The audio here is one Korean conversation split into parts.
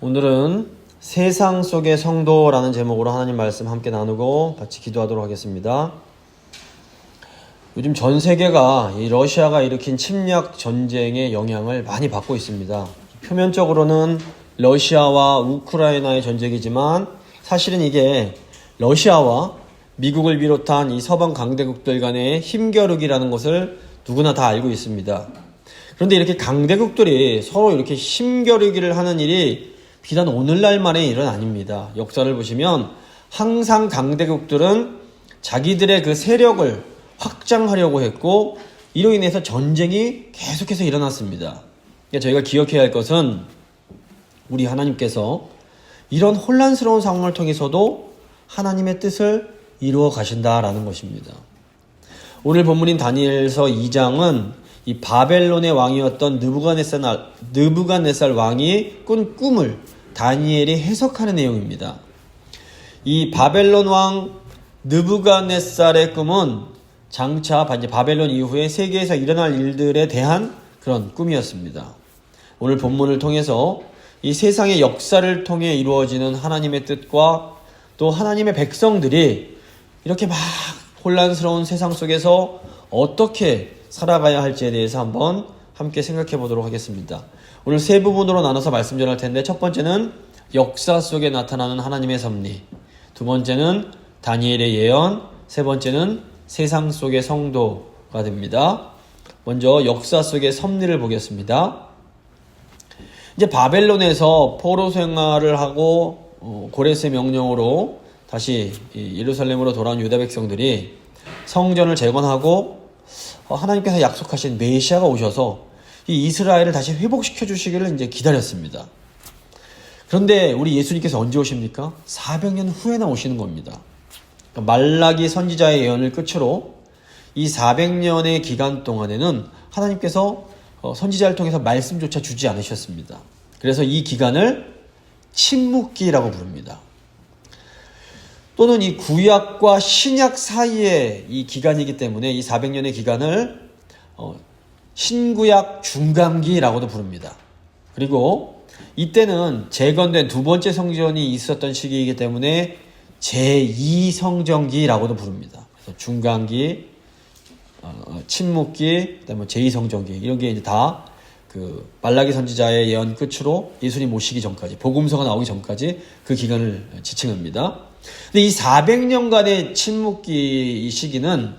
오늘은 세상 속의 성도라는 제목으로 하나님 말씀 함께 나누고 같이 기도하도록 하겠습니다. 요즘 전 세계가 이 러시아가 일으킨 침략 전쟁의 영향을 많이 받고 있습니다. 표면적으로는 러시아와 우크라이나의 전쟁이지만 사실은 이게 러시아와 미국을 비롯한 이 서방 강대국들 간의 힘겨루기라는 것을 누구나 다 알고 있습니다. 그런데 이렇게 강대국들이 서로 이렇게 힘겨루기를 하는 일이 비단 오늘날만의 일은 아닙니다. 역사를 보시면 항상 강대국들은 자기들의 그 세력을 확장하려고 했고 이로 인해서 전쟁이 계속해서 일어났습니다. 그러니까 저희가 기억해야 할 것은 우리 하나님께서 이런 혼란스러운 상황을 통해서도 하나님의 뜻을 이루어 가신다라는 것입니다. 오늘 본문인 다니엘서 2장은 이 바벨론의 왕이었던 느부갓네살 왕이 꾼 꿈을 다니엘이 해석하는 내용입니다. 이 바벨론 왕 느부갓네살의 꿈은 장차 바벨론 이후에 세계에서 일어날 일들에 대한 그런 꿈이었습니다. 오늘 본문을 통해서 이 세상의 역사를 통해 이루어지는 하나님의 뜻과 또 하나님의 백성들이 이렇게 막 혼란스러운 세상 속에서 어떻게 살아가야 할지에 대해서 한번 함께 생각해 보도록 하겠습니다. 오늘 세 부분으로 나눠서 말씀 전할 텐데 첫 번째는 역사 속에 나타나는 하나님의 섭리, 두 번째는 다니엘의 예언, 세 번째는 세상 속의 성도가 됩니다. 먼저 역사 속의 섭리를 보겠습니다. 이제 바벨론에서 포로 생활을 하고 고레스의 명령으로 다시 예루살렘으로 돌아온 유다 백성들이 성전을 재건하고 하나님께서 약속하신 메시아가 오셔서 이 이스라엘을 다시 회복시켜 주시기를 이제 기다렸습니다. 그런데 우리 예수님께서 언제 오십니까? 400년 후에나 오시는 겁니다. 그러니까 말라기 선지자의 예언을 끝으로 이 400년의 기간 동안에는 하나님께서 선지자를 통해서 말씀조차 주지 않으셨습니다. 그래서 이 기간을 침묵기라고 부릅니다. 또는 이 구약과 신약 사이의 이 기간이기 때문에 이 400년의 기간을 신구약 중간기라고도 부릅니다. 그리고 이때는 재건된 두 번째 성전이 있었던 시기이기 때문에 제2성전기라고도 부릅니다. 그래서 중간기, 침묵기, 그다음에 제2성전기 이런 게 이제 다 그 말라기 선지자의 예언 끝으로 예수님 오시기 전까지 복음서가 나오기 전까지 그 기간을 지칭합니다. 근데 이 400년간의 침묵기 이 시기는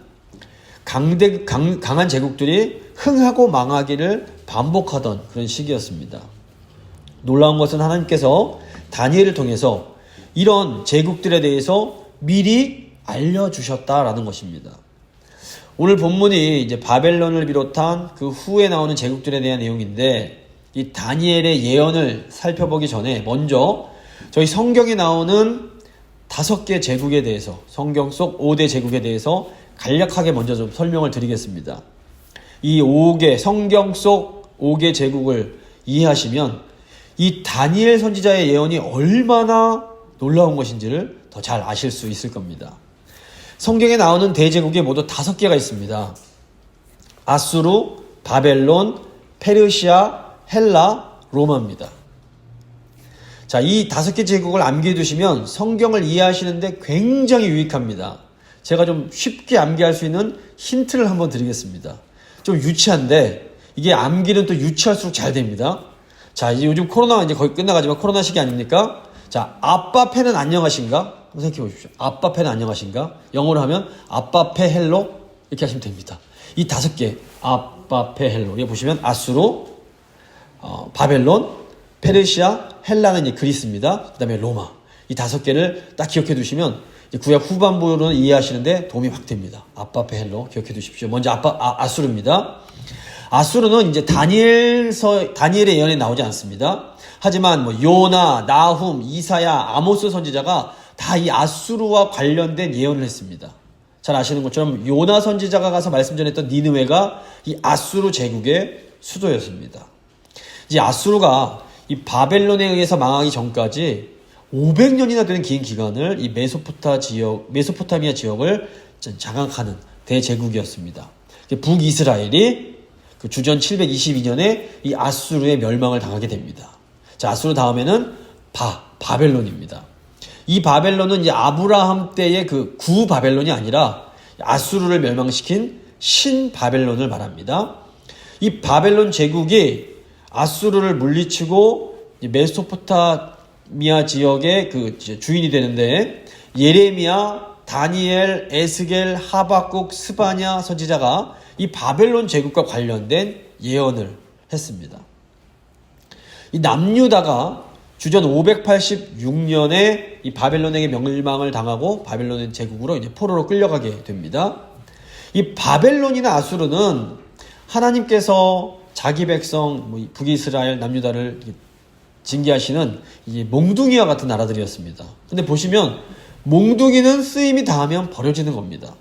강한 제국들이 흥하고 망하기를 반복하던 그런 시기였습니다. 놀라운 것은 하나님께서 다니엘을 통해서 이런 제국들에 대해서 미리 알려주셨다라는 것입니다. 오늘 본문이 이제 바벨론을 비롯한 그 후에 나오는 제국들에 대한 내용인데 이 다니엘의 예언을 살펴보기 전에 먼저 저희 성경에 나오는 5개 제국에 대해서 성경 속 5대 제국에 대해서 간략하게 먼저 좀 설명을 드리겠습니다. 이 성경 속 5개 제국을 이해하시면 이 다니엘 선지자의 예언이 얼마나 놀라운 것인지를 더 잘 아실 수 있을 겁니다. 성경에 나오는 대제국이 모두 5개가 있습니다. 아수르, 바벨론, 페르시아, 헬라, 로마입니다. 자, 이 5개 제국을 암기해두시면 성경을 이해하시는데 굉장히 유익합니다. 제가 좀 쉽게 암기할 수 있는 힌트를 한번 드리겠습니다. 좀 유치한데 이게 암기는 또 유치할수록 잘 됩니다. 자, 이제 요즘 코로나가 이제 거의 끝나가지만 코로나 시기 아닙니까? 자, 아빠 팬은 안녕하신가? 한번 생각해 보십시오. 아빠 팬은 안녕하신가? 영어로 하면 아빠 페 헬로 이렇게 하시면 됩니다. 이 5개 아빠 페 헬로 여기 보시면 아수르, 바벨론, 페르시아, 헬라는 이제 그리스입니다. 그 다음에 로마. 이 5개를 딱 기억해 두시면 구약 후반부로는 이해하시는데 도움이 확 됩니다. 아빠 페 헬로 기억해 두십시오. 먼저 아수르입니다. 아수르는 이제 다니엘의 예언에 나오지 않습니다. 하지만 요나, 나훔, 이사야, 아모스 선지자가 다 이 아수르와 관련된 예언을 했습니다. 잘 아시는 것처럼 요나 선지자가 가서 말씀 전했던 니느웨가 이 아수르 제국의 수도였습니다. 이제 아수르가 이 바벨론에 의해서 망하기 전까지 500년이나 되는 긴 기간을 이 메소포타미아 지역을 장악하는 대제국이었습니다. 북이스라엘이 그 주전 722년에 이 아수르의 멸망을 당하게 됩니다. 자, 아수르 다음에는 바벨론입니다. 이 바벨론은 이제 아브라함 때의 그 구 바벨론이 아니라 아수르를 멸망시킨 신 바벨론을 말합니다. 이 바벨론 제국이 아수르를 물리치고 메소포타미아 지역의 그 주인이 되는데, 예레미야, 다니엘, 에스겔, 하박국, 스바냐 선지자가 이 바벨론 제국과 관련된 예언을 했습니다. 이 남유다가 주전 586년에 이 바벨론에게 멸망을 당하고 바벨론 제국으로 이제 포로로 끌려가게 됩니다. 이 바벨론이나 아수르는 하나님께서 자기 백성 북이스라엘, 남유다를 징계하시는 이 몽둥이와 같은 나라들이었습니다. 근데 보시면 몽둥이는 쓰임이 닿으면 버려지는 겁니다.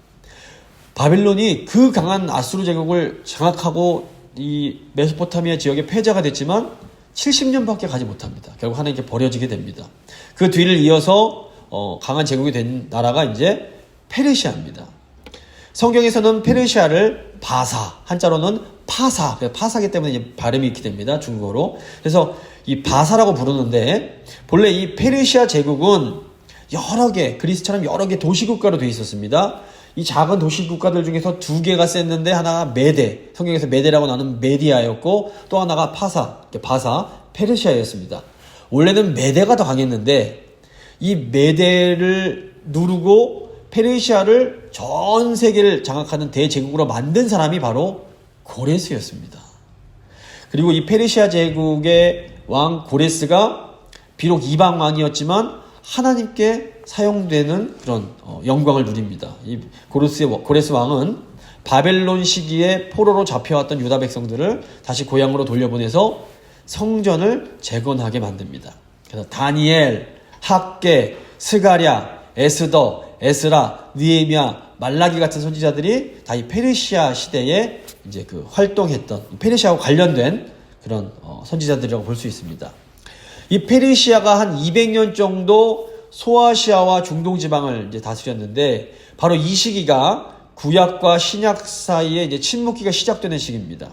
바벨론이 그 강한 아수르 제국을 장악하고 이 메소포타미아 지역의 패자가 됐지만 70년밖에 가지 못합니다. 결국 하나님께 버려지게 됩니다. 그 뒤를 이어서 강한 제국이 된 나라가 이제 페르시아입니다. 성경에서는 페르시아를 바사, 한자로는 파사, 파사기 때문에 이제 발음이 이렇게 됩니다. 중국어로. 그래서 이 바사라고 부르는데, 본래 이 페르시아 제국은 여러 개, 그리스처럼 여러 개 도시국가로 되어 있었습니다. 이 작은 도시국가들 중에서 두 개가 셌는데, 하나가 메데, 성경에서 메데라고 나누는 메디아였고, 또 하나가 파사, 바사, 페르시아였습니다. 원래는 메데가 더 강했는데, 이 메데를 누르고 페르시아를 전 세계를 장악하는 대제국으로 만든 사람이 바로 고레스였습니다. 그리고 이 페르시아 제국의 왕 고레스가 비록 이방 왕이었지만 하나님께 사용되는 그런 영광을 누립니다. 이 고레스 왕은 바벨론 시기에 포로로 잡혀왔던 유다 백성들을 다시 고향으로 돌려보내서 성전을 재건하게 만듭니다. 그래서 다니엘, 학개, 스가랴, 에스더, 에스라, 느헤미야, 말라기 같은 선지자들이 다 이 페르시아 시대에 이제 그 활동했던 페르시아와 관련된 그런 선지자들이라고 볼 수 있습니다. 이 페르시아가 한 200년 정도 소아시아와 중동 지방을 이제 다스렸는데, 바로 이 시기가 구약과 신약 사이에 이제 침묵기가 시작되는 시기입니다.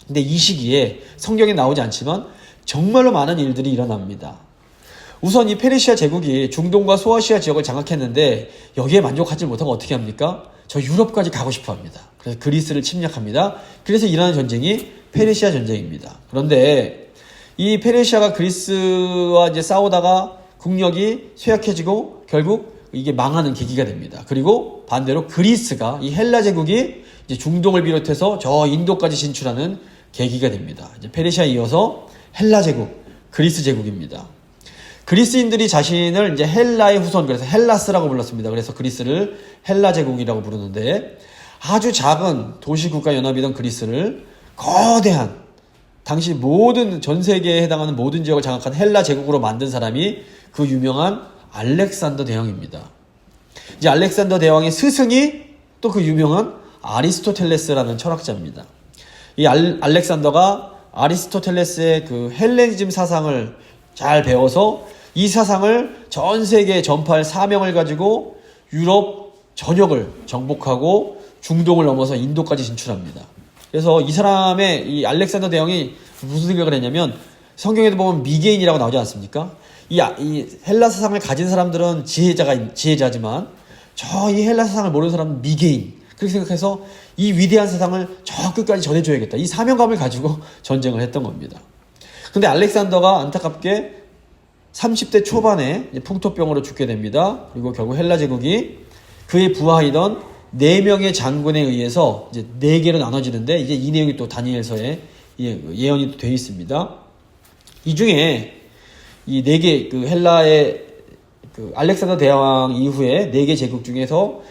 근데 이 시기에 성경에 나오지 않지만 정말로 많은 일들이 일어납니다. 우선 이 페르시아 제국이 중동과 소아시아 지역을 장악했는데 여기에 만족하지 못하고 어떻게 합니까? 저 유럽까지 가고 싶어 합니다. 그래서 그리스를 침략합니다. 그래서 일어나는 전쟁이 페르시아 전쟁입니다. 그런데 이 페르시아가 그리스와 이제 싸우다가 국력이 쇠약해지고 결국 이게 망하는 계기가 됩니다. 그리고 반대로 그리스가, 이 헬라 제국이 이제 중동을 비롯해서 저 인도까지 진출하는 계기가 됩니다. 이제 페르시아에 이어서 헬라 제국, 그리스 제국입니다. 그리스인들이 자신을 이제 헬라의 후손, 그래서 헬라스라고 불렀습니다. 그래서 그리스를 헬라 제국이라고 부르는데, 아주 작은 도시국가 연합이던 그리스를 거대한, 당시 모든 전 세계에 해당하는 모든 지역을 장악한 헬라 제국으로 만든 사람이 그 유명한 알렉산더 대왕입니다. 이제 알렉산더 대왕의 스승이 또 그 유명한 아리스토텔레스라는 철학자입니다. 이 알렉산더가 아리스토텔레스의 그 헬레니즘 사상을 잘 배워서 이 사상을 전 세계에 전파할 사명을 가지고 유럽 전역을 정복하고 중동을 넘어서 인도까지 진출합니다. 그래서 이 사람의, 이 알렉산더 대왕이 무슨 생각을 했냐면, 성경에도 보면 미개인이라고 나오지 않습니까? 이 헬라 사상을 가진 사람들은 지혜자지만 이 헬라 사상을 모르는 사람은 미개인. 그렇게 생각해서 이 위대한 사상을 저 끝까지 전해줘야겠다. 이 사명감을 가지고 전쟁을 했던 겁니다. 근데 알렉산더가 안타깝게 30대 초반에 풍토병으로 죽게 됩니다. 그리고 결국 헬라 제국이 그의 부하이던 4명의 장군에 의해서 이제 4개로 나눠지는데, 이제 이 내용이 또 다니엘서에 예언이 또 되어 있습니다. 이 중에 이 4개, 그 헬라의 그 알렉산더 대왕 이후에 4개 제국 중에서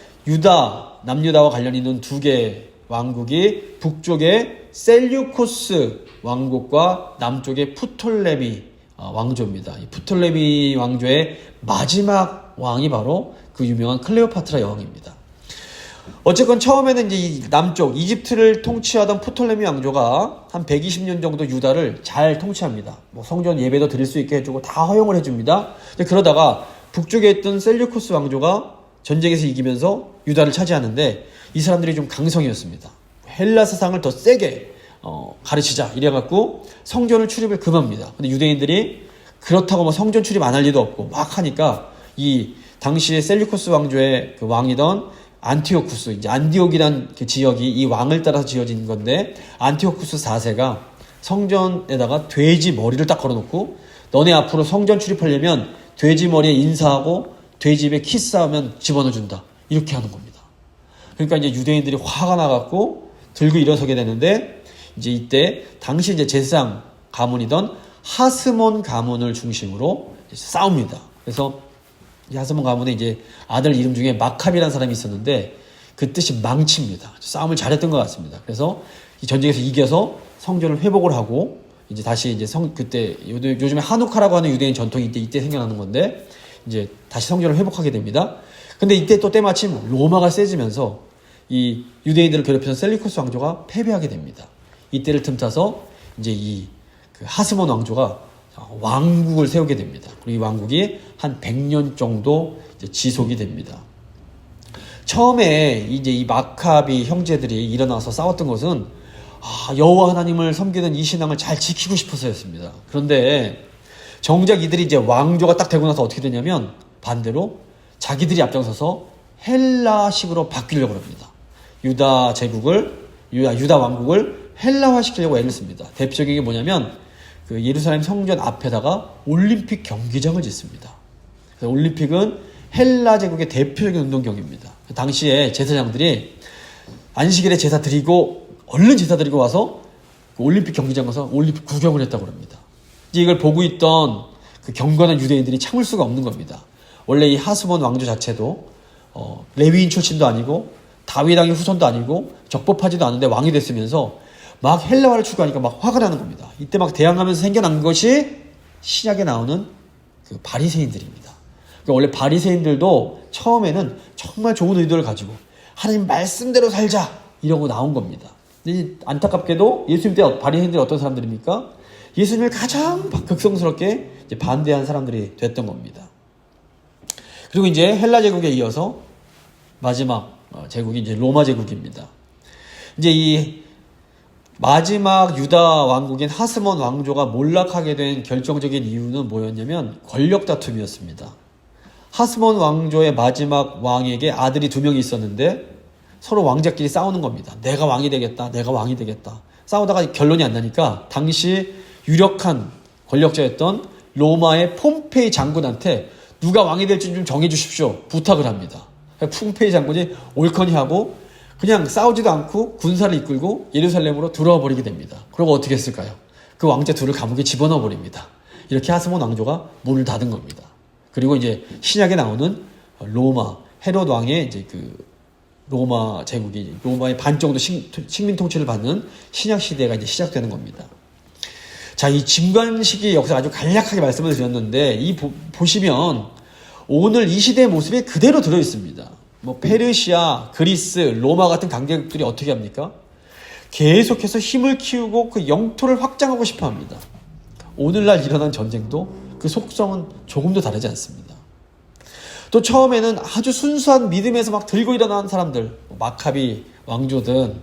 남유다와 관련 있는 2개 왕국이 북쪽의 셀류코스 왕국과 남쪽의 프톨레미 왕조입니다. 이 프톨레미 왕조의 마지막 왕이 바로 그 유명한 클레오파트라 여왕입니다. 어쨌건 처음에는 이제 이 남쪽 이집트를 통치하던 프톨레미 왕조가 한 120년 정도 유다를 잘 통치합니다. 성전 예배도 드릴 수 있게 해주고 다 허용을 해줍니다. 그러다가 북쪽에 있던 셀류코스 왕조가 전쟁에서 이기면서 유다를 차지하는데, 이 사람들이 좀 강성이었습니다. 헬라 사상을 더 세게 가르치자 이래갖고 성전을 출입을 금합니다. 근데 유대인들이 그렇다고 뭐 성전 출입 안 할 리도 없고 막 하니까 이 당시에 셀류쿠스 왕조의 그 왕이던 안티오쿠스, 이제 안디옥이란 그 지역이 이 왕을 따라서 지어진 건데, 안티오쿠스 4세가 성전에다가 돼지 머리를 딱 걸어놓고, 너네 앞으로 성전 출입하려면 돼지 머리에 인사하고 돼지 입에 키스하면 집어넣어준다, 이렇게 하는 겁니다. 그러니까 이제 유대인들이 화가 나갖고 들고 일어서게 되는데, 이제 이때 당시 이제 제사장 가문이던 하스몬 가문을 중심으로 싸웁니다. 그래서 이 하스몬 가문의 이제 아들 이름 중에 마캅이라는 사람이 있었는데, 그 뜻이 망치입니다. 싸움을 잘했던 것 같습니다. 그래서 이 전쟁에서 이겨서 성전을 회복을 하고, 이제 다시 이제 그때 요즘에 하누카라고 하는 유대인 전통이 이때 생겨나는 건데, 이제 다시 성전을 회복하게 됩니다. 근데 이때 또 때마침 로마가 세지면서 이 유대인들을 괴롭히던 셀리쿠스 왕조가 패배하게 됩니다. 이때를 틈타서 이제 그 하스몬 왕조가 왕국을 세우게 됩니다. 그리고 이 왕국이 한 100년 정도 이제 지속이 됩니다. 처음에 이제 이 마카비 형제들이 일어나서 싸웠던 것은 여호와 하나님을 섬기는 이 신앙을 잘 지키고 싶어서였습니다. 그런데 정작 이들이 이제 왕조가 딱 되고 나서 어떻게 되냐면 반대로 자기들이 앞장서서 헬라식으로 바뀌려고 합니다. 유다 왕국을 헬라화시키려고 애를 씁니다. 대표적인 게 뭐냐면 그 예루살렘 성전 앞에다가 올림픽 경기장을 짓습니다. 그래서 올림픽은 헬라 제국의 대표적인 운동경기입니다. 당시에 제사장들이 안식일에 제사 드리고 얼른 제사 드리고 와서 그 올림픽 경기장 가서 올림픽 구경을 했다고 합니다. 이제 이걸 보고 있던 그 경건한 유대인들이 참을 수가 없는 겁니다. 원래 이 하스몬 왕조 자체도 레위인 출신도 아니고 다윗 왕의 후손도 아니고 적법하지도 않은데 왕이 됐으면서 막 헬라화를 추구하니까 막 화가 나는 겁니다. 이때 막 대항하면서 생겨난 것이 신약에 나오는 그 바리새인들입니다. 그러니까 원래 바리새인들도 처음에는 정말 좋은 의도를 가지고 하나님 말씀대로 살자 이러고 나온 겁니다. 근데 안타깝게도 예수님 때 바리새인들이 어떤 사람들입니까? 예수님을 가장 극성스럽게 이제 반대한 사람들이 됐던 겁니다. 그리고 이제 헬라 제국에 이어서 마지막 제국이 이제 로마 제국입니다. 이제 이 마지막 유다 왕국인 하스몬 왕조가 몰락하게 된 결정적인 이유는 뭐였냐면 권력 다툼이었습니다. 하스몬 왕조의 마지막 왕에게 아들이 2명이 있었는데 서로 왕자끼리 싸우는 겁니다. 내가 왕이 되겠다, 내가 왕이 되겠다. 싸우다가 결론이 안 나니까 당시 유력한 권력자였던 로마의 폼페이 장군한테 누가 왕이 될지 좀 정해주십시오 부탁을 합니다. 폼페이 장군이 옳거니 하고 그냥 싸우지도 않고 군사를 이끌고 예루살렘으로 들어와 버리게 됩니다. 그리고 어떻게 했을까요? 그 왕자 둘을 감옥에 집어넣어 버립니다. 이렇게 하스몬 왕조가 문을 닫은 겁니다. 그리고 이제 신약에 나오는 로마 헤롯 왕의 이제 그 로마 제국이 로마의 반 정도 식민 통치를 받는 신약 시대가 이제 시작되는 겁니다. 자, 이 중간 시기의 역사 아주 간략하게 말씀을 드렸는데 보시면 오늘 이 시대의 모습이 그대로 들어 있습니다. 뭐 페르시아, 그리스, 로마 같은 강대국들이 어떻게 합니까? 계속해서 힘을 키우고 그 영토를 확장하고 싶어 합니다. 오늘날 일어난 전쟁도 그 속성은 조금도 다르지 않습니다. 또 처음에는 아주 순수한 믿음에서 막 들고 일어난 사람들, 마카비 왕조든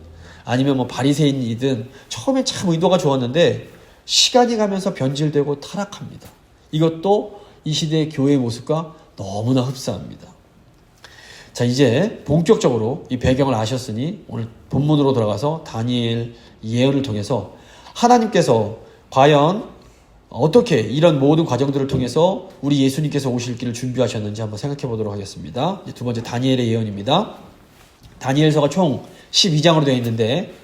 아니면 뭐 바리새인이든 처음에 참 의도가 좋았는데 시간이 가면서 변질되고 타락합니다. 이것도 이 시대의 교회의 모습과 너무나 흡사합니다. 자, 이제 본격적으로 이 배경을 아셨으니 오늘 본문으로 들어가서 다니엘 예언을 통해서 하나님께서 과연 어떻게 이런 모든 과정들을 통해서 우리 예수님께서 오실 길을 준비하셨는지 한번 생각해 보도록 하겠습니다. 이제 두 번째 다니엘의 예언입니다. 다니엘서가 총 12장으로 되어 있는데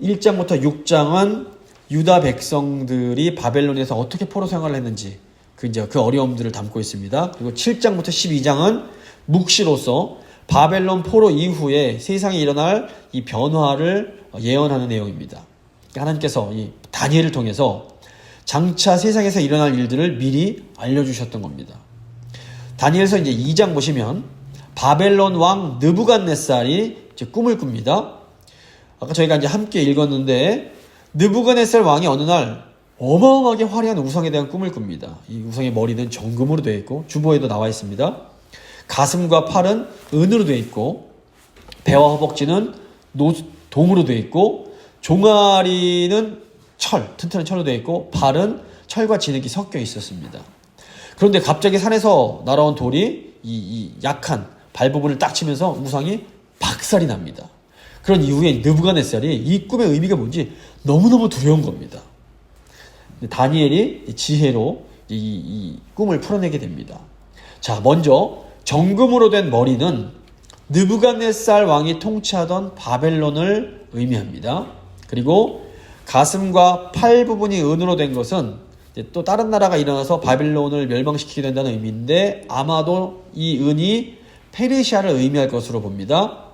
1장부터 6장은 유다 백성들이 바벨론에서 어떻게 포로 생활을 했는지 그 어려움들을 담고 있습니다. 그리고 7장부터 12장은 묵시로서 바벨론 포로 이후에 세상에 일어날 이 변화를 예언하는 내용입니다. 하나님께서 이 다니엘을 통해서 장차 세상에서 일어날 일들을 미리 알려주셨던 겁니다. 다니엘서 이제 2장 보시면 바벨론 왕 느부갓네살이 이제 꿈을 꿉니다. 아까 저희가 이제 함께 읽었는데 느부갓네살 왕이 어느 날 어마어마하게 화려한 우상에 대한 꿈을 꿉니다. 이 우상의 머리는 정금으로 되어 있고 주보에도 나와 있습니다. 가슴과 팔은 은으로 되어 있고 배와 허벅지는 동으로 되어 있고 종아리는 튼튼한 철로 되어 있고 발은 철과 진흙이 섞여 있었습니다. 그런데 갑자기 산에서 날아온 돌이 이 약한 발 부분을 딱 치면서 우상이 박살이 납니다. 그런 이후에 느부갓네살이 이 꿈의 의미가 뭔지 너무너무 두려운 겁니다. 다니엘이 지혜로 이 꿈을 풀어내게 됩니다. 자, 먼저 정금으로 된 머리는 느부갓네살 왕이 통치하던 바벨론을 의미합니다. 그리고 가슴과 팔 부분이 은으로 된 것은 이제 또 다른 나라가 일어나서 바벨론을 멸망시키게 된다는 의미인데 아마도 이 은이 페르시아를 의미할 것으로 봅니다.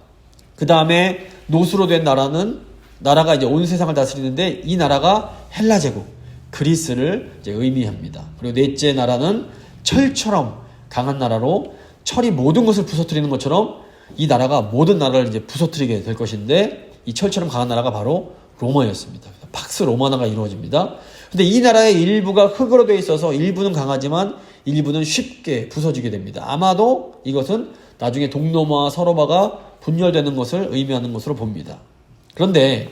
그 다음에 노수로 된 나라가 이제 온 세상을 다스리는데 이 나라가 헬라 제국, 그리스를 이제 의미합니다. 그리고 넷째 나라는 철처럼 강한 나라로 철이 모든 것을 부서뜨리는 것처럼 이 나라가 모든 나라를 이제 부서뜨리게 될 것인데 이 철처럼 강한 나라가 바로 로마였습니다. 팍스 로마나가 이루어집니다. 근데 이 나라의 일부가 흙으로 되어 있어서 일부는 강하지만 일부는 쉽게 부서지게 됩니다. 아마도 이것은 나중에 동로마와 서로마가 분열되는 것을 의미하는 것으로 봅니다. 그런데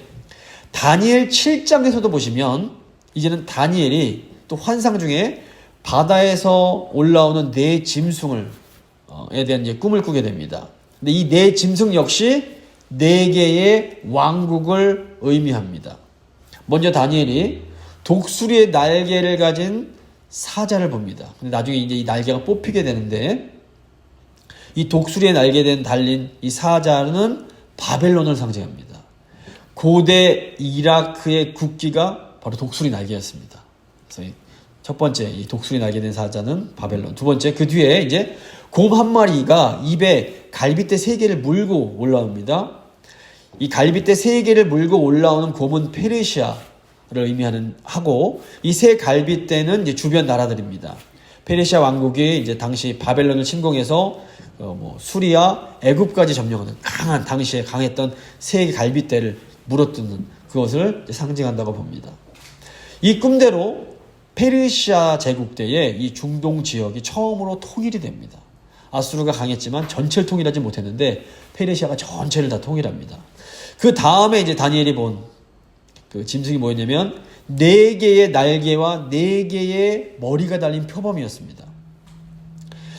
다니엘 7장에서도 보시면 이제는 다니엘이 또 환상 중에 바다에서 올라오는 네 짐승에 대한 이제 꿈을 꾸게 됩니다. 근데 이 네 짐승 역시 네 개의 왕국을 의미합니다. 먼저 다니엘이 독수리의 날개를 가진 사자를 봅니다. 근데 나중에 이제 이 날개가 뽑히게 되는데 이 독수리의 날개에 달린 이 사자는 바벨론을 상징합니다. 고대 이라크의 국기가 바로 독수리 날개였습니다. 그래서 첫 번째 이 독수리 날개 된 사자는 바벨론. 두 번째 그 뒤에 이제 곰 한 마리가 입에 갈빗대 3개를 물고 올라옵니다. 이 갈빗대 3개를 물고 올라오는 곰은 페르시아를 의미하는 하고 이 세 갈빗대는 이제 주변 나라들입니다. 페르시아 왕국이 이제 당시 바벨론을 침공해서 수리아, 애굽까지 점령하는 당시에 강했던 세 갈빗대를 물어뜯는 그것을 상징한다고 봅니다. 이 꿈대로 페르시아 제국 때에 이 중동 지역이 처음으로 통일이 됩니다. 아수르가 강했지만 전체를 통일하지 못했는데 페르시아가 전체를 다 통일합니다. 그 다음에 이제 다니엘이 본 그 짐승이 뭐였냐면 4개의 날개와 4개의 머리가 달린 표범이었습니다.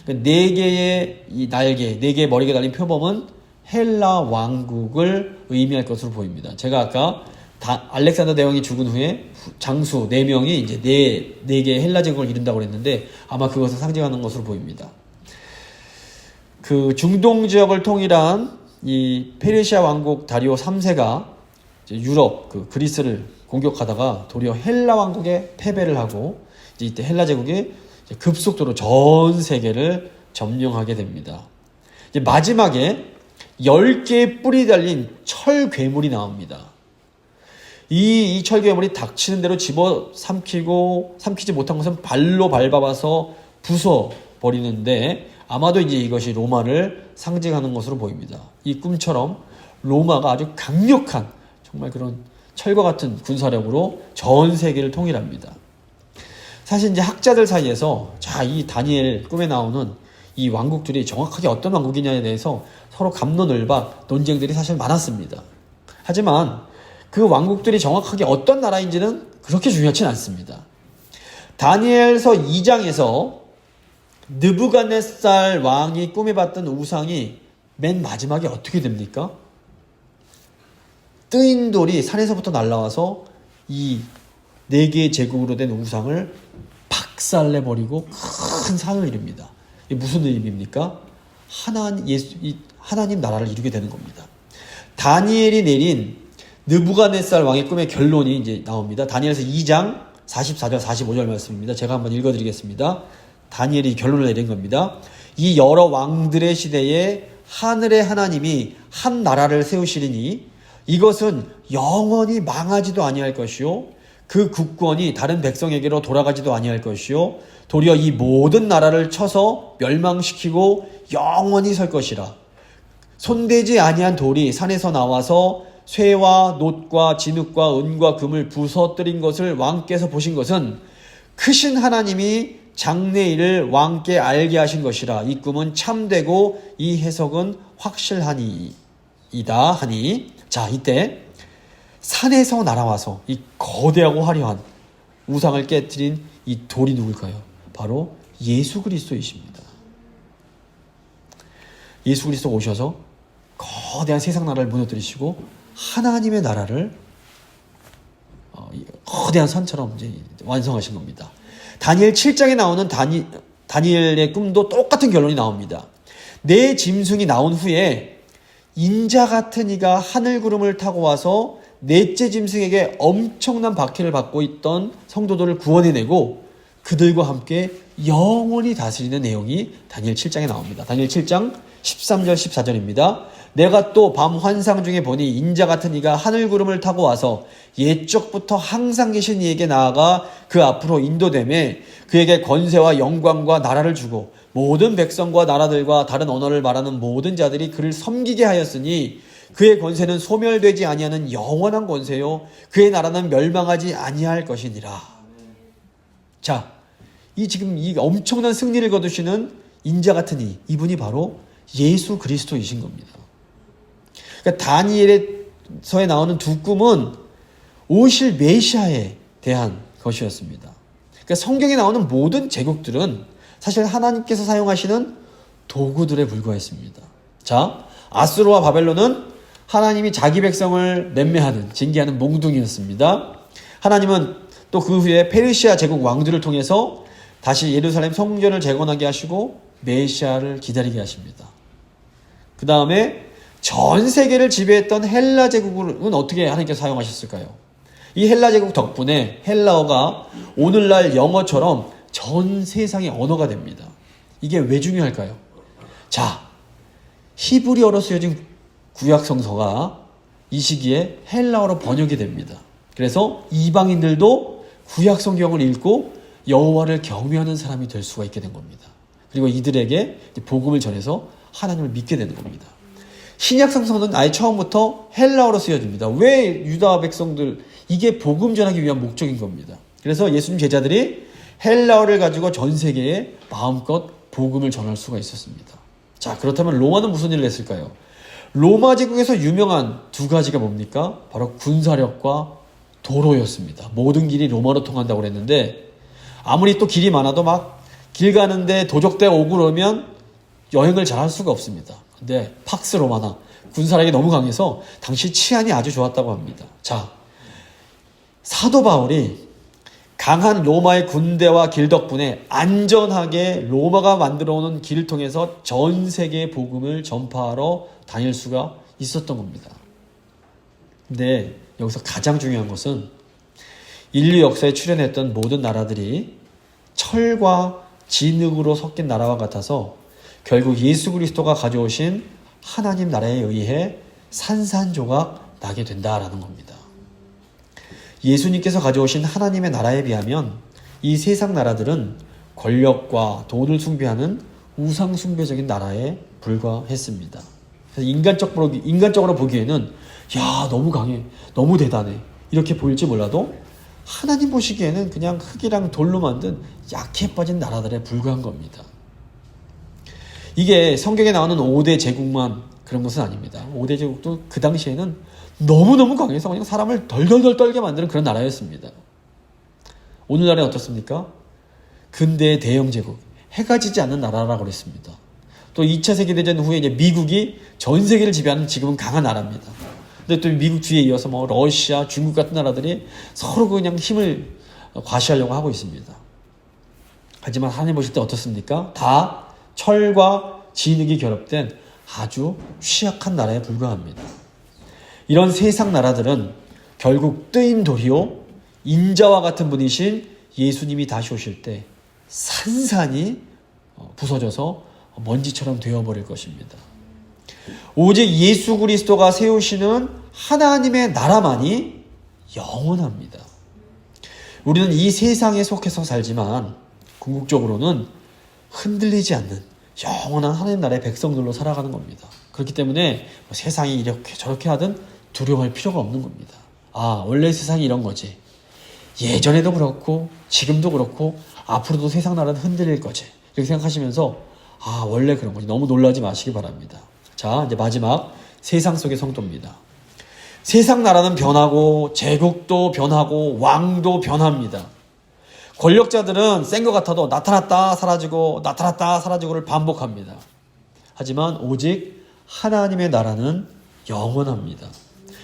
4개의 이 날개, 4개의 머리가 달린 표범은 헬라 왕국을 의미할 것으로 보입니다. 제가 아까 알렉산더 대왕이 죽은 후에 장수 4명이 이제 4개의 헬라 제국을 이룬다고 그랬는데 아마 그것을 상징하는 것으로 보입니다. 그 중동 지역을 통일한 이 페르시아 왕국 다리오 3세가 유럽 그리스를 공격하다가 도리어 헬라 왕국에 패배를 하고 이제 이때 헬라 제국이 급속도로 전 세계를 점령하게 됩니다. 이제 마지막에 10개의 뿔이 달린 철 괴물이 나옵니다. 이 철 괴물이 닥치는 대로 삼키지 못한 것은 발로 밟아봐서 부숴버리는데 아마도 이제 이것이 로마를 상징하는 것으로 보입니다. 이 꿈처럼 로마가 아주 강력한 정말 그런 철과 같은 군사력으로 전 세계를 통일합니다. 사실 이제 학자들 사이에서 이 다니엘 꿈에 나오는 이 왕국들이 정확하게 어떤 왕국이냐에 대해서 서로 갑론을박 논쟁들이 사실 많았습니다. 하지만 그 왕국들이 정확하게 어떤 나라인지는 그렇게 중요하진 않습니다. 다니엘서 2장에서 느부갓네살 왕이 꿈에 봤던 우상이 맨 마지막에 어떻게 됩니까? 뜨인 돌이 산에서부터 날아와서 이 4개의 제국으로 된 우상을 박살내버리고 큰 산을 이룹니다. 이게 무슨 의미입니까? 하나님 나라를 이루게 되는 겁니다. 다니엘이 내린 느부갓네살 왕의 꿈의 결론이 이제 나옵니다. 다니엘서 2장 44절 45절 말씀입니다. 제가 한번 읽어드리겠습니다. 다니엘이 결론을 내린 겁니다. 이 여러 왕들의 시대에 하늘의 하나님이 한 나라를 세우시리니 이것은 영원히 망하지도 아니할 것이요 그 국권이 다른 백성에게로 돌아가지도 아니할 것이요 도리어 이 모든 나라를 쳐서 멸망시키고 영원히 설 것이라. 손대지 아니한 돌이 산에서 나와서 쇠와 놋과 진흙과 은과 금을 부서뜨린 것을 왕께서 보신 것은 크신 하나님이 장래일을 왕께 알게 하신 것이라. 이 꿈은 참되고 이 해석은 확실하니이다 하니. 자, 이때 산에서 날아와서 이 거대하고 화려한 우상을 깨뜨린 이 돌이 누굴까요? 바로 예수 그리스도이십니다. 예수 그리스도 오셔서 거대한 세상 나라를 무너뜨리시고 하나님의 나라를 거대한 산처럼 이제 완성하신 겁니다. 다니엘 7장에 나오는 다니엘의 꿈도 똑같은 결론이 나옵니다. 내 짐승이 나온 후에 인자 같은 이가 하늘 구름을 타고 와서 넷째 짐승에게 엄청난 박해를 받고 있던 성도들을 구원해내고 그들과 함께 영원히 다스리는 내용이 다니엘 7장에 나옵니다. 다니엘 7장 13절 14절입니다. 내가 또 밤 환상 중에 보니 인자 같은 이가 하늘 구름을 타고 와서 옛적부터 항상 계신 이에게 나아가 그 앞으로 인도되매 그에게 권세와 영광과 나라를 주고 모든 백성과 나라들과 다른 언어를 말하는 모든 자들이 그를 섬기게 하였으니 그의 권세는 소멸되지 아니하는 영원한 권세요 그의 나라는 멸망하지 아니할 것이니라. 자, 지금 이 엄청난 승리를 거두시는 인자 같은 이분이 바로 예수 그리스도이신 겁니다. 그러니까 다니엘서에 나오는 두 꿈은 오실 메시아에 대한 것이었습니다. 그러니까 성경에 나오는 모든 제국들은 사실 하나님께서 사용하시는 도구들에 불과했습니다. 자, 아수르와 바벨론은 하나님이 자기 백성을 맴매하는, 징계하는 몽둥이였습니다. 하나님은 또 그 후에 페르시아 제국 왕들을 통해서 다시 예루살렘 성전을 재건하게 하시고 메시아를 기다리게 하십니다. 그 다음에 전 세계를 지배했던 헬라 제국은 어떻게 하나님께서 사용하셨을까요? 이 헬라 제국 덕분에 헬라어가 오늘날 영어처럼 전 세상의 언어가 됩니다. 이게 왜 중요할까요? 자, 히브리어로 쓰여진 구약 성서가 이 시기에 헬라어로 번역이 됩니다. 그래서 이방인들도 구약 성경을 읽고 여호와를 경외하는 사람이 될 수가 있게 된 겁니다. 그리고 이들에게 복음을 전해서 하나님을 믿게 되는 겁니다. 신약 성서는 아예 처음부터 헬라어로 쓰여집니다. 왜 유다 백성들, 이게 복음 전하기 위한 목적인 겁니다. 그래서 예수님 제자들이 헬라어를 가지고 전 세계에 마음껏 복음을 전할 수가 있었습니다. 자, 그렇다면 로마는 무슨 일을 했을까요? 로마 제국에서 유명한 두 가지가 뭡니까? 바로 군사력과 도로였습니다. 모든 길이 로마로 통한다고 그랬는데 아무리 또 길이 많아도 막 길 가는데 도적대 오고 그러면 여행을 잘 할 수가 없습니다. 근데 팍스 로마나 군사력이 너무 강해서 당시 치안이 아주 좋았다고 합니다. 자, 사도 바울이 강한 로마의 군대와 길 덕분에 안전하게 로마가 만들어오는 길을 통해서 전 세계의 복음을 전파하러 다닐 수가 있었던 겁니다. 근데 여기서 가장 중요한 것은 인류 역사에 출현했던 모든 나라들이 철과 진흙으로 섞인 나라와 같아서 결국 예수 그리스도가 가져오신 하나님 나라에 의해 산산조각 나게 된다라는 겁니다. 예수님께서 가져오신 하나님의 나라에 비하면 이 세상 나라들은 권력과 돈을 숭배하는 우상 숭배적인 나라에 불과했습니다. 그래서 인간적으로 보기에는 야, 너무 강해, 너무 대단해 이렇게 보일지 몰라도 하나님 보시기에는 그냥 흙이랑 돌로 만든 약해 빠진 나라들에 불과한 겁니다. 이게 성경에 나오는 5대 제국만 그런 것은 아닙니다. 5대 제국도 그 당시에는 너무너무 강해서 그냥 사람을 덜덜덜 떨게 만드는 그런 나라였습니다. 오늘날은 어떻습니까? 근대의 대영 제국, 해가 지지 않는 나라라고 그랬습니다. 또 2차 세계대전 후에 이제 미국이 전 세계를 지배하는 지금은 강한 나라입니다. 근데 또 미국 뒤에 이어서 뭐 러시아, 중국 같은 나라들이 서로 그냥 힘을 과시하려고 하고 있습니다. 하지만 하나님 보실 때 어떻습니까? 다 철과 진흙이 결합된 아주 취약한 나라에 불과합니다. 이런 세상 나라들은 결국 뜨인 돌이요 인자와 같은 분이신 예수님이 다시 오실 때 산산이 부서져서 먼지처럼 되어버릴 것입니다. 오직 예수 그리스도가 세우시는 하나님의 나라만이 영원합니다. 우리는 이 세상에 속해서 살지만 궁극적으로는 흔들리지 않는 영원한 하나님 나라의 백성들로 살아가는 겁니다. 그렇기 때문에 세상이 이렇게 저렇게 하든 두려워할 필요가 없는 겁니다. 아, 원래 세상이 이런 거지. 예전에도 그렇고 지금도 그렇고 앞으로도 세상 나라는 흔들릴 거지. 이렇게 생각하시면서 아, 원래 그런 거지. 너무 놀라지 마시기 바랍니다. 자, 이제 마지막 세상 속의 성도입니다. 세상 나라는 변하고 제국도 변하고 왕도 변합니다. 권력자들은 센 것 같아도 나타났다 사라지고 나타났다 사라지고를 반복합니다. 하지만 오직 하나님의 나라는 영원합니다.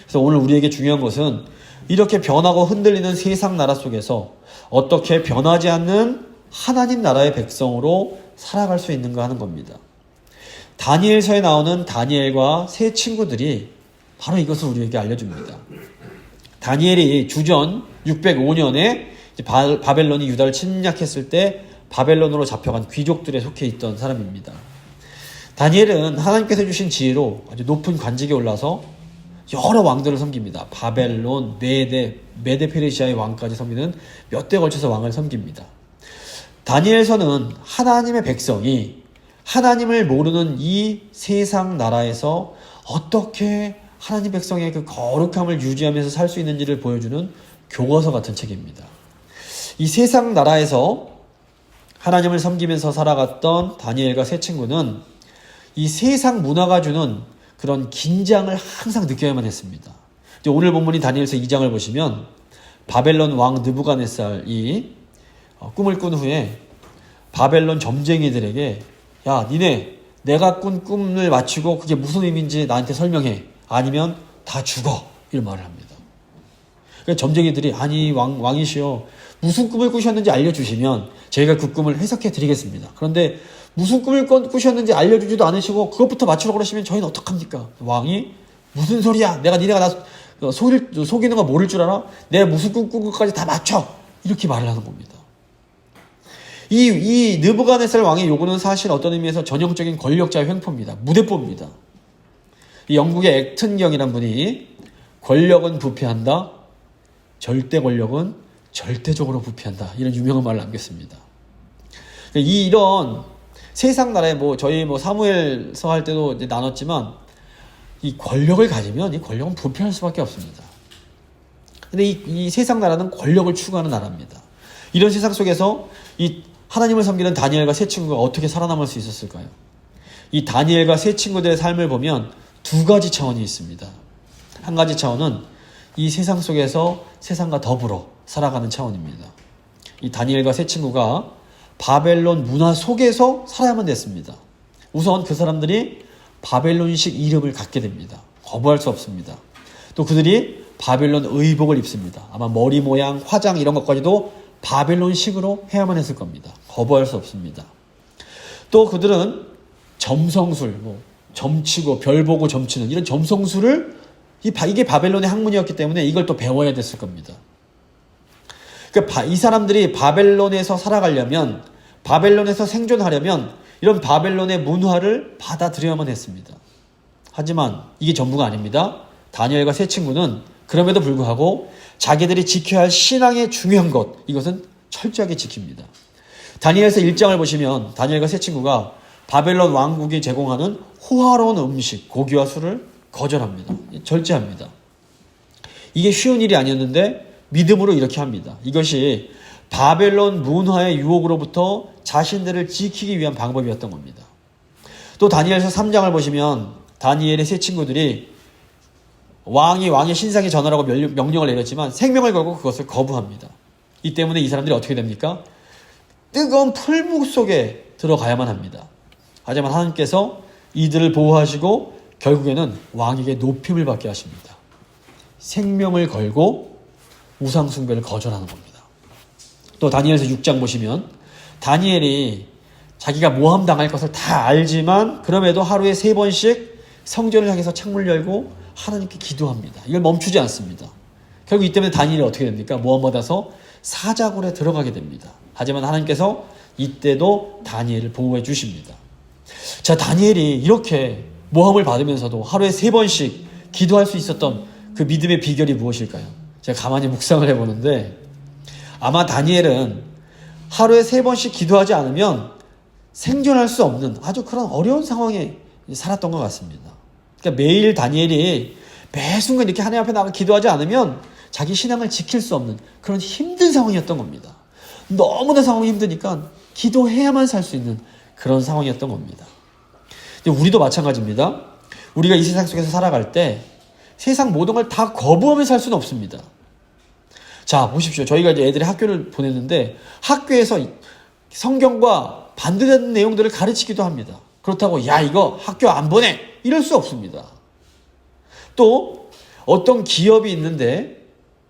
그래서 오늘 우리에게 중요한 것은 이렇게 변하고 흔들리는 세상 나라 속에서 어떻게 변하지 않는 하나님 나라의 백성으로 살아갈 수 있는가 하는 겁니다. 다니엘서에 나오는 다니엘과 세 친구들이 바로 이것을 우리에게 알려줍니다. 다니엘이 주전 605년에 바벨론이 유다를 침략했을 때 바벨론으로 잡혀간 귀족들에 속해 있던 사람입니다. 다니엘은 하나님께서 주신 지혜로 아주 높은 관직에 올라서 여러 왕들을 섬깁니다. 바벨론, 메데 페르시아의 왕까지 섬기는 몇 대 걸쳐서 왕을 섬깁니다. 다니엘서는 하나님의 백성이 하나님을 모르는 이 세상 나라에서 어떻게 하나님 백성의 그 거룩함을 유지하면서 살 수 있는지를 보여주는 교과서 같은 책입니다. 이 세상 나라에서 하나님을 섬기면서 살아갔던 다니엘과 세 친구는 이 세상 문화가 주는 그런 긴장을 항상 느껴야만 했습니다. 오늘 본문인 다니엘서 2장을 보시면 바벨론 왕 느부갓네살이 꿈을 꾼 후에 바벨론 점쟁이들에게 야, 니네 내가 꾼 꿈을 맞추고 그게 무슨 의미인지 나한테 설명해. 아니면 다 죽어. 이런 말을 합니다. 그러니까 점쟁이들이 아니 왕이시여 무슨 꿈을 꾸셨는지 알려주시면 저희가 그 꿈을 해석해 드리겠습니다. 그런데 무슨 꿈을 꾸셨는지 알려주지도 않으시고 그것부터 맞추라고 그러시면 저희는 어떡합니까? 왕이 무슨 소리야? 니네가 나 속이는 거 모를 줄 알아? 내가 무슨 꿈 꾼 것까지 다 맞춰. 이렇게 말을 하는 겁니다. 이 느부갓네살 왕의 요구는 사실 어떤 의미에서 전형적인 권력자의 횡포입니다. 무대뽀입니다. 이 영국의 액튼경이란 분이 권력은 부패한다. 절대 권력은 절대적으로 부패한다. 이런 유명한 말을 남겼습니다. 이런 세상 나라에 저희 사무엘서 할 때도 이제 나눴지만 이 권력을 가지면 이 권력은 부패할 수밖에 없습니다. 근데 이 세상 나라는 권력을 추구하는 나라입니다. 이런 세상 속에서 이 하나님을 섬기는 다니엘과 세 친구가 어떻게 살아남을 수 있었을까요? 이 다니엘과 세 친구들의 삶을 보면 두 가지 차원이 있습니다. 한 가지 차원은 이 세상 속에서 세상과 더불어 살아가는 차원입니다. 이 다니엘과 세 친구가 바벨론 문화 속에서 살아야만 됐습니다. 우선 그 사람들이 바벨론식 이름을 갖게 됩니다. 거부할 수 없습니다. 또 그들이 바벨론 의복을 입습니다. 아마 머리 모양, 화장 이런 것까지도 바벨론식으로 해야만 했을 겁니다. 거부할 수 없습니다. 또 그들은 점성술, 점치고 별 보고 점치는 이런 점성술을 이게 바벨론의 학문이었기 때문에 이걸 또 배워야 됐을 겁니다. 그러니까 이 사람들이 바벨론에서 살아가려면, 바벨론에서 생존하려면 이런 바벨론의 문화를 받아들여야만 했습니다. 하지만 이게 전부가 아닙니다. 다니엘과 세 친구는 그럼에도 불구하고 자기들이 지켜야 할 신앙의 중요한 것, 이것은 철저하게 지킵니다. 다니엘서 1장을 보시면 다니엘과 세 친구가 바벨론 왕국이 제공하는 호화로운 음식, 고기와 술을 거절합니다. 절제합니다. 이게 쉬운 일이 아니었는데 믿음으로 이렇게 합니다. 이것이 바벨론 문화의 유혹으로부터 자신들을 지키기 위한 방법이었던 겁니다. 또 다니엘서 3장을 보시면 다니엘의 세 친구들이 왕의 신상에 전하라고 명령을 내렸지만 생명을 걸고 그것을 거부합니다. 이 때문에 이 사람들이 어떻게 됩니까? 뜨거운 풀무 속에 들어가야만 합니다. 하지만 하나님께서 이들을 보호하시고 결국에는 왕에게 높임을 받게 하십니다. 생명을 걸고 우상 숭배를 거절하는 겁니다. 또 다니엘서 6장 보시면 다니엘이 자기가 모함당할 것을 다 알지만 그럼에도 하루에 3번씩 성전을 향해서 창문을 열고 하나님께 기도합니다. 이걸 멈추지 않습니다. 결국 이 때문에 다니엘이 어떻게 됩니까? 모함받아서 사자굴에 들어가게 됩니다. 하지만 하나님께서 이때도 다니엘을 보호해 주십니다. 자, 다니엘이 이렇게 모함을 받으면서도 하루에 3번씩 기도할 수 있었던 그 믿음의 비결이 무엇일까요? 제가 가만히 묵상을 해보는데 아마 다니엘은 하루에 3번씩 기도하지 않으면 생존할 수 없는 아주 그런 어려운 상황에 살았던 것 같습니다. 그러니까 매일 다니엘이 매 순간 이렇게 하나님 앞에 나가 기도하지 않으면 자기 신앙을 지킬 수 없는 그런 힘든 상황이었던 겁니다. 너무나 상황이 힘드니까 기도해야만 살 수 있는 그런 상황이었던 겁니다. 우리도 마찬가지입니다. 우리가 이 세상 속에서 살아갈 때 세상 모든 걸 다 거부하며 살 수는 없습니다. 자, 보십시오. 저희가 이제 애들이 학교를 보냈는데 학교에서 성경과 반대되는 내용들을 가르치기도 합니다. 그렇다고 야 이거 학교 안 보내 이럴 수 없습니다. 또 어떤 기업이 있는데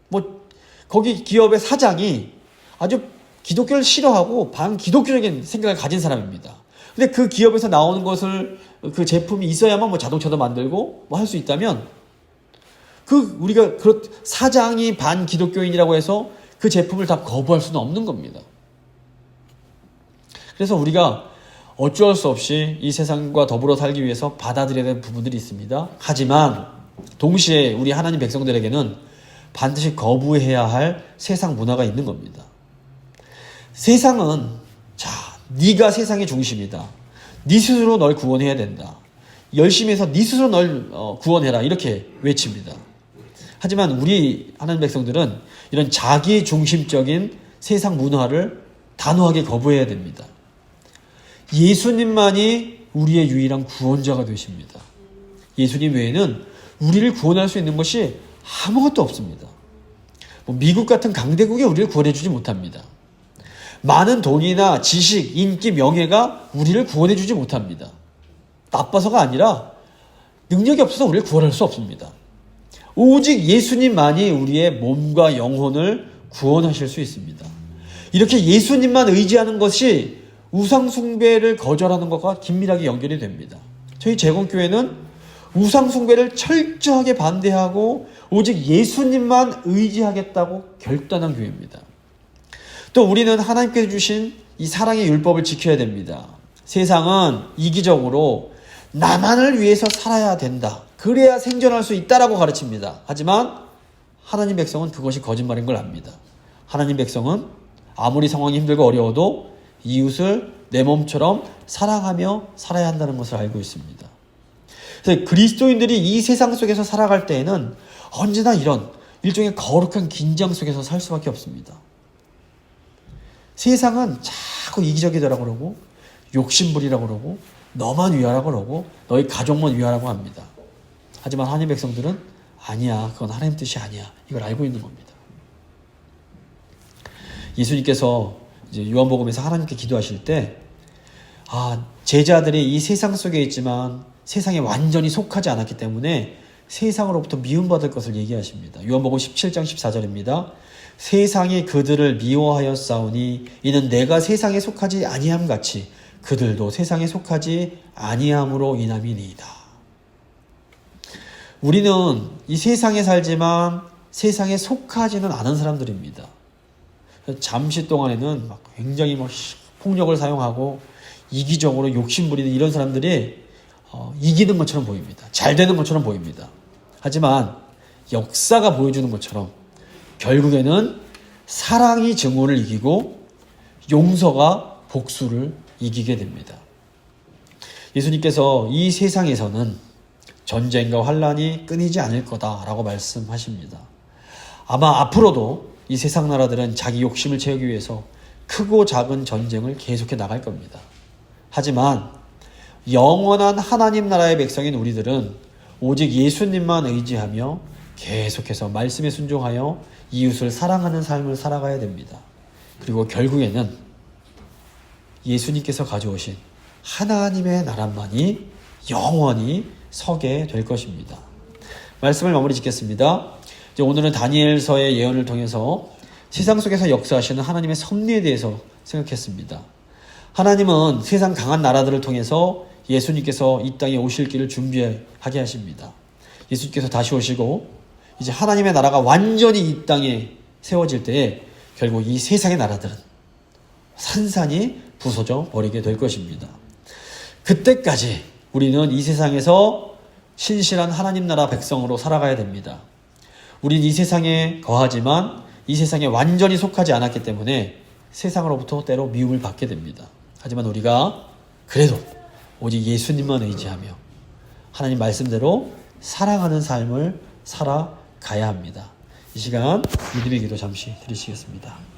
뭐 거기 기업의 사장이 아주 기독교를 싫어하고 반기독교적인 생각을 가진 사람입니다. 근데 그 기업에서 나오는 것을 그 제품이 있어야만 뭐 자동차도 만들고 뭐 할 수 있다면 우리가 사장이 반기독교인이라고 해서 그 제품을 다 거부할 수는 없는 겁니다. 그래서 우리가 어쩔 수 없이 이 세상과 더불어 살기 위해서 받아들여야 되는 부분들이 있습니다. 하지만 동시에 우리 하나님 백성들에게는 반드시 거부해야 할 세상 문화가 있는 겁니다. 세상은 네가 세상의 중심이다. 네 스스로 널 구원해야 된다. 열심히 해서 네 스스로 널 구원해라 이렇게 외칩니다. 하지만 우리 하나님 백성들은 이런 자기 중심적인 세상 문화를 단호하게 거부해야 됩니다. 예수님만이 우리의 유일한 구원자가 되십니다. 예수님 외에는 우리를 구원할 수 있는 것이 아무것도 없습니다. 미국 같은 강대국이 우리를 구원해주지 못합니다. 많은 돈이나 지식, 인기, 명예가 우리를 구원해주지 못합니다. 나빠서가 아니라 능력이 없어서 우리를 구원할 수 없습니다. 오직 예수님만이 우리의 몸과 영혼을 구원하실 수 있습니다. 이렇게 예수님만 의지하는 것이 우상숭배를 거절하는 것과 긴밀하게 연결이 됩니다. 저희 제공교회는 우상숭배를 철저하게 반대하고 오직 예수님만 의지하겠다고 결단한 교회입니다. 또 우리는 하나님께서 주신 이 사랑의 율법을 지켜야 됩니다. 세상은 이기적으로 나만을 위해서 살아야 된다. 그래야 생존할 수 있다라고 가르칩니다. 하지만 하나님 백성은 그것이 거짓말인 걸 압니다. 하나님 백성은 아무리 상황이 힘들고 어려워도 이웃을 내 몸처럼 사랑하며 살아야 한다는 것을 알고 있습니다. 그래서 그리스도인들이 이 세상 속에서 살아갈 때에는 언제나 이런 일종의 거룩한 긴장 속에서 살 수밖에 없습니다. 세상은 자꾸 이기적이더라고 그러고 욕심부리라고 그러고 너만 위하라고 그러고 너희 가족만 위하라고 합니다. 하지만 하나님 백성들은 아니야, 그건 하나님 뜻이 아니야. 이걸 알고 있는 겁니다. 예수님께서 이제 요한복음에서 하나님께 기도하실 때 제자들이 이 세상 속에 있지만 세상에 완전히 속하지 않았기 때문에 세상으로부터 미움받을 것을 얘기하십니다. 요한복음 17장 14절입니다. 세상이 그들을 미워하였사오니 이는 내가 세상에 속하지 아니함 같이 그들도 세상에 속하지 아니함으로 인함이니이다. 우리는 이 세상에 살지만 세상에 속하지는 않은 사람들입니다. 잠시 동안에는 막 굉장히 폭력을 사용하고 이기적으로 욕심부리는 이런 사람들이 이기는 것처럼 보입니다. 잘 되는 것처럼 보입니다. 하지만 역사가 보여주는 것처럼 결국에는 사랑이 증오를 이기고 용서가 복수를 이기게 됩니다. 예수님께서 이 세상에서는 전쟁과 환란이 끊이지 않을 거다라고 말씀하십니다. 아마 앞으로도 이 세상 나라들은 자기 욕심을 채우기 위해서 크고 작은 전쟁을 계속해 나갈 겁니다. 하지만 영원한 하나님 나라의 백성인 우리들은 오직 예수님만 의지하며 계속해서 말씀에 순종하여 이웃을 사랑하는 삶을 살아가야 됩니다. 그리고 결국에는 예수님께서 가져오신 하나님의 나라만이 영원히 서게 될 것입니다. 말씀을 마무리 짓겠습니다. 이제 오늘은 다니엘서의 예언을 통해서 세상 속에서 역사하시는 하나님의 섭리에 대해서 생각했습니다. 하나님은 세상 강한 나라들을 통해서 예수님께서 이 땅에 오실 길을 준비하게 하십니다. 예수님께서 다시 오시고 이제 하나님의 나라가 완전히 이 땅에 세워질 때에 결국 이 세상의 나라들은 산산이 부서져 버리게 될 것입니다. 그때까지 우리는 이 세상에서 신실한 하나님 나라 백성으로 살아가야 됩니다. 우린 이 세상에 거하지만 이 세상에 완전히 속하지 않았기 때문에 세상으로부터 때로 미움을 받게 됩니다. 하지만 우리가 그래도 오직 예수님만 의지하며 하나님 말씀대로 사랑하는 삶을 살아가야 합니다. 이 시간 믿음의 기도 잠시 드리시겠습니다.